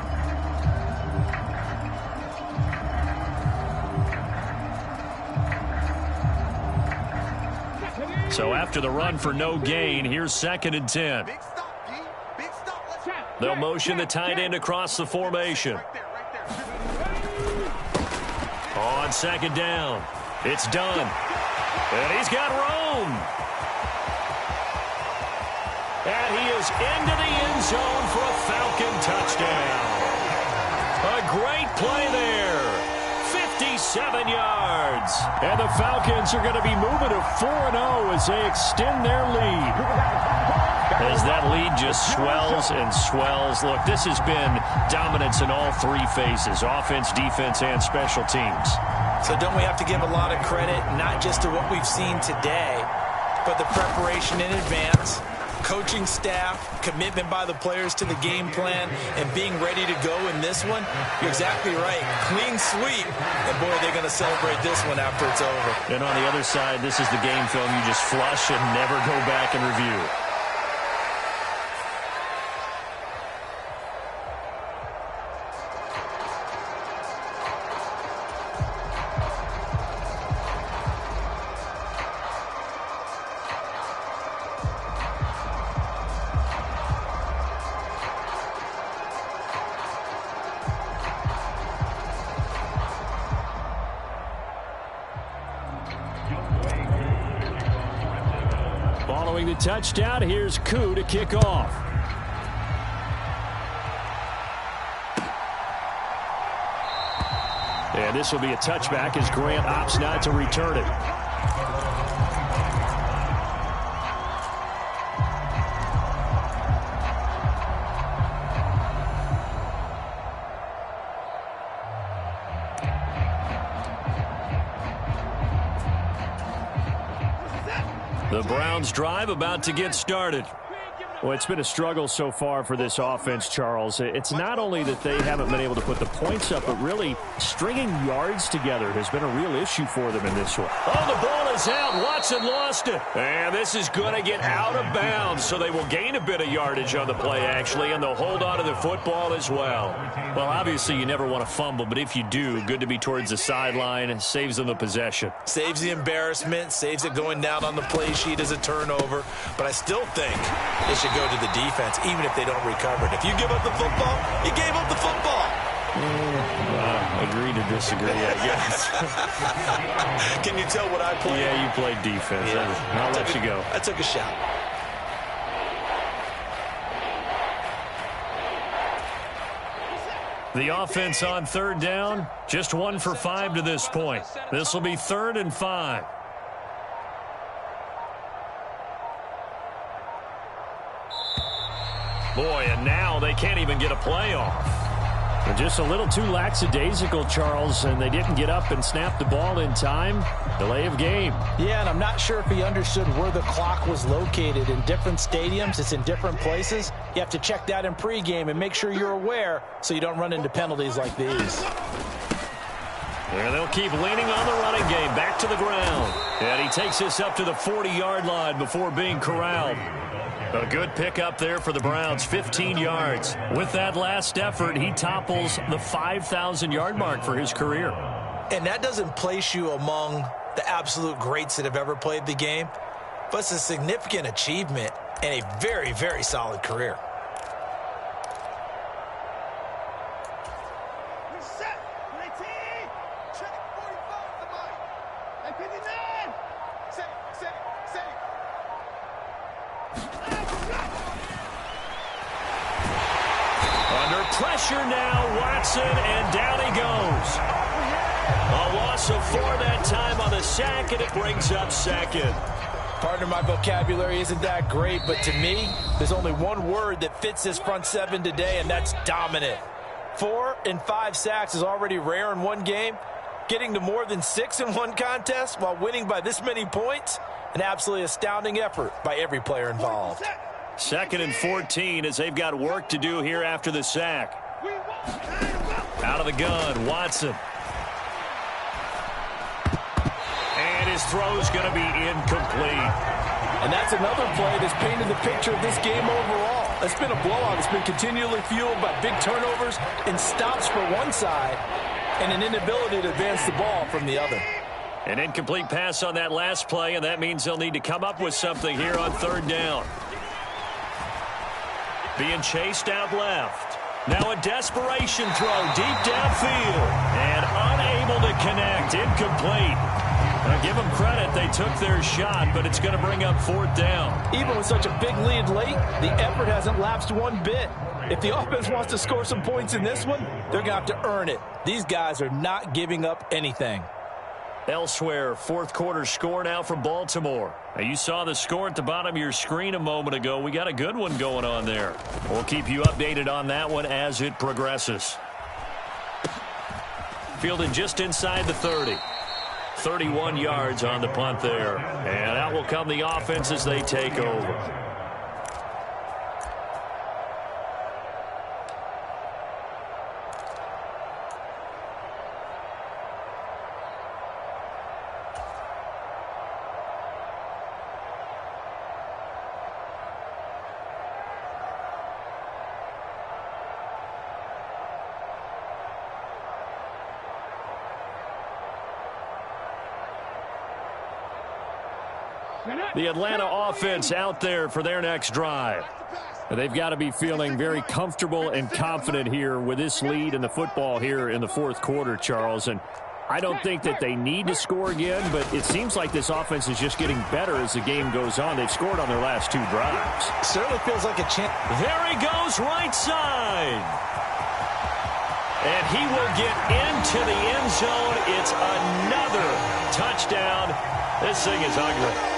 So after the run for no gain, here's 2nd and 10. They'll motion the tight end across the formation. On 2nd down, it's done. And he's got room. And he is into the end zone for a Falcon touchdown. A great play there. 57 yards. And the Falcons are going to be moving to 4-0 as they extend their lead. As that lead just swells and swells. Look, this has been dominance in all 3 phases, offense, defense, and special teams. So don't we have to give a lot of credit, not just to what we've seen today, but the preparation in advance, coaching staff, commitment by the players to the game plan, and being ready to go in this one? You're exactly right. Clean sweep. And boy, they're going to celebrate this one after it's over. And on the other side, this is the game film you just flush and never go back and review. Following the touchdown, here's Koo to kick off. And this will be a touchback as Grant opts not to return it. The Browns drive about to get started. Well, it's been a struggle so far for this offense, Charles. It's not only that they haven't been able to put the points up, but really stringing yards together has been a real issue for them in this one. Oh, the ball is out. Watson lost it. And this is going to get out of bounds, so they will gain a bit of yardage on the play, actually, and they'll hold on to the football as well. Well, obviously, you never want to fumble, but if you do, good to be towards the sideline. It saves them the possession. Saves the embarrassment, saves it going down on the play sheet as a turnover. But I still think it should go to the defense, even if they don't recover it. If you give up the football, you gave up the football. Agree to disagree, I guess. Can you tell what I played? Yeah, you played defense. Yeah. I'll let you go. I took a shot. The offense on third down, just 1 for 5 to this point. This will be 3rd and 5. Boy, and now they can't even get a play off. They're just a little too lackadaisical, Charles, and they didn't get up and snap the ball in time. Delay of game. Yeah, and I'm not sure if he understood where the clock was located. In different stadiums, it's in different places. You have to check that in pregame and make sure you're aware so you don't run into penalties like these. And they'll keep leaning on the running game. Back to the ground. And he takes this up to the 40-yard line before being corralled. A good pickup there for the Browns, 15 yards. With that last effort, he topples the 5,000-yard mark for his career. And that doesn't place you among the absolute greats that have ever played the game, but it's a significant achievement and a very, very solid career. Pressure now, Watson, and down he goes. A loss of 4 that time on the sack, and it brings up 2nd. Partner, my vocabulary isn't that great, but to me, there's only one word that fits this front 7 today, and that's dominant. 4 and 5 sacks is already rare in one game. Getting to more than 6 in one contest while winning by this many points, an absolutely astounding effort by every player involved. 2nd and 14 as they've got work to do here after the sack. Out of the gun, Watson. And his throw's going to be incomplete. And that's another play that's painted the picture of this game overall. It's been a blowout. It's been continually fueled by big turnovers and stops for one side and an inability to advance the ball from the other. An incomplete pass on that last play, and that means they'll need to come up with something here on 3rd down. Being chased out left. Now a desperation throw deep downfield. And unable to connect. Incomplete. Now give them credit. They took their shot, but it's going to bring up 4th down. Even with such a big lead late, the effort hasn't lapsed one bit. If the offense wants to score some points in this one, they're going to have to earn it. These guys are not giving up anything. Elsewhere, 4th quarter score now from Baltimore. Now you saw the score at the bottom of your screen a moment ago. We got a good one going on there. We'll keep you updated on that one as it progresses. Fielded just inside the 30. 31 yards on the punt there. And out will come the offense as they take over. The Atlanta offense out there for their next drive. They've got to be feeling very comfortable and confident here with this lead in the football here in the 4th quarter, Charles. And I don't think that they need to score again, but it seems like this offense is just getting better as the game goes on. They've scored on their last 2 drives. Certainly feels like a chance. There he goes, right side. And he will get into the end zone. It's another touchdown. This thing is ugly.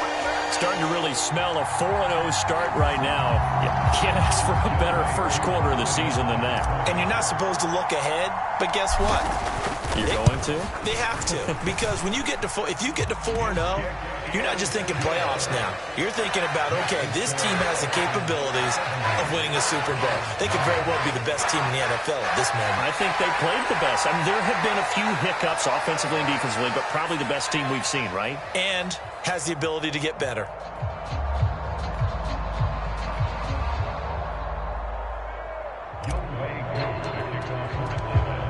Starting to really smell a 4-0 start right now. You can't ask for a better first quarter of the season than that. And you're not supposed to look ahead, but guess what? You're going to? They have to, because when you get to if you get to 4-0, you're not just thinking playoffs now. You're thinking about, okay, this team has the capabilities of winning a Super Bowl. They could very well be the best team in the NFL at this moment. I think they played the best. I mean, there have been a few hiccups offensively and defensively, but probably the best team we've seen, right? And has the ability to get better.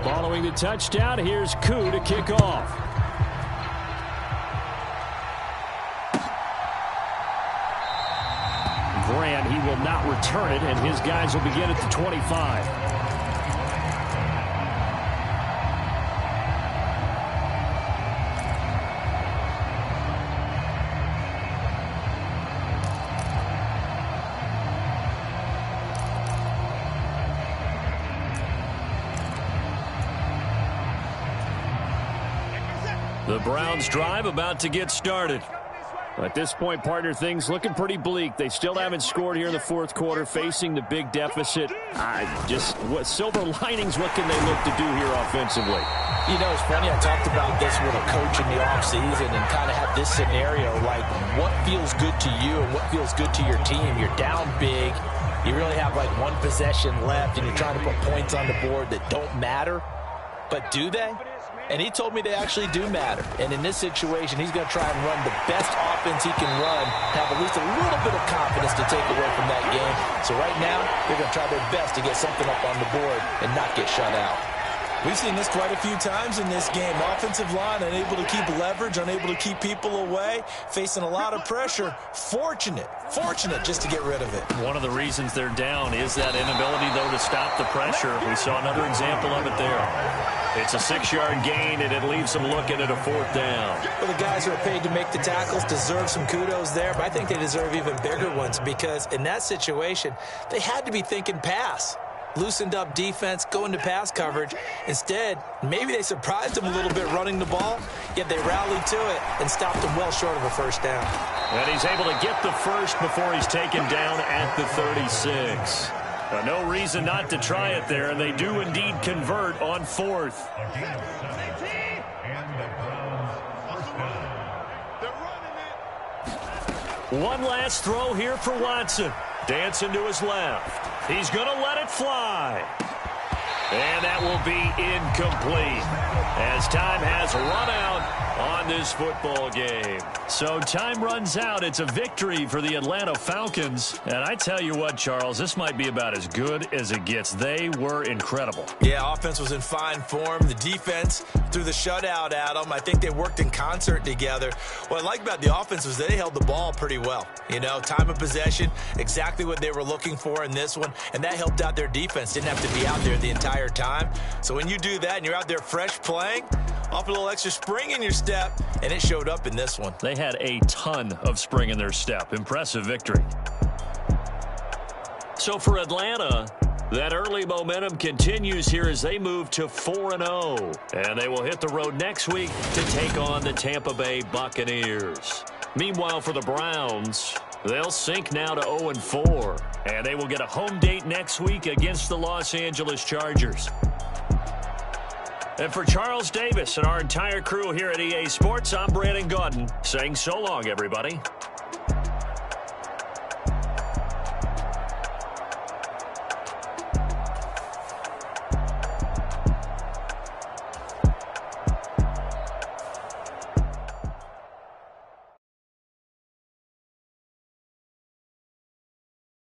Following the touchdown, here's Koo to kick off. Grant, he will not return it, and his guys will begin at the 25. The Browns drive about to get started. At this point, partner, things looking pretty bleak. They still haven't scored here in the fourth quarter, facing the big deficit. What silver linings, what can they look to do here offensively? You know, it's funny, I talked about this with a coach in the offseason and kind of had this scenario, like what feels good to you and what feels good to your team. You're down big. You really have like one possession left, and you're trying to put points on the board that don't matter. But do they? And he told me they actually do matter. And in this situation, he's going to try and run the best offense he can run, have at least a little bit of confidence to take away from that game. So right now, they're going to try their best to get something up on the board and not get shut out. We've seen this quite a few times in this game. Offensive line unable to keep leverage, unable to keep people away, facing a lot of pressure. Fortunate just to get rid of it. One of the reasons they're down is that inability, though, to stop the pressure. We saw another example of it there. It's a 6-yard gain, and it leaves them looking at a 4th down. Well, the guys who are paid to make the tackles deserve some kudos there, but I think they deserve even bigger ones because in that situation, they had to be thinking pass. Loosened up defense, going to pass coverage. Instead, maybe they surprised them a little bit running the ball, yet they rallied to it and stopped them well short of a first down. And he's able to get the first before he's taken down at the 36. No reason not to try it there, and they do indeed convert on 4th. One last throw here for Watson. Dancing to his left. He's going to let it fly. And that will be incomplete as time has run out on this football game. So time runs out. It's a victory for the Atlanta Falcons. And I tell you what, Charles, this might be about as good as it gets. They were incredible. Yeah, offense was in fine form. The defense threw the shutout at them. I think they worked in concert together. What I like about the offense was they held the ball pretty well. You know, time of possession, exactly what they were looking for in this one. And that helped out their defense. Didn't have to be out there the entire time. So when you do that and you're out there fresh playing, off a little extra spring in your step, and it showed up in this one. They had a ton of spring in their step. Impressive victory. So for Atlanta, that early momentum continues here as they move to 4-0. And they will hit the road next week to take on the Tampa Bay Buccaneers. Meanwhile, for the Browns, they'll sink now to 0-4. And they will get a home date next week against the Los Angeles Chargers. And for Charles Davis and our entire crew here at EA Sports, I'm Brandon Gaudin saying so long, everybody.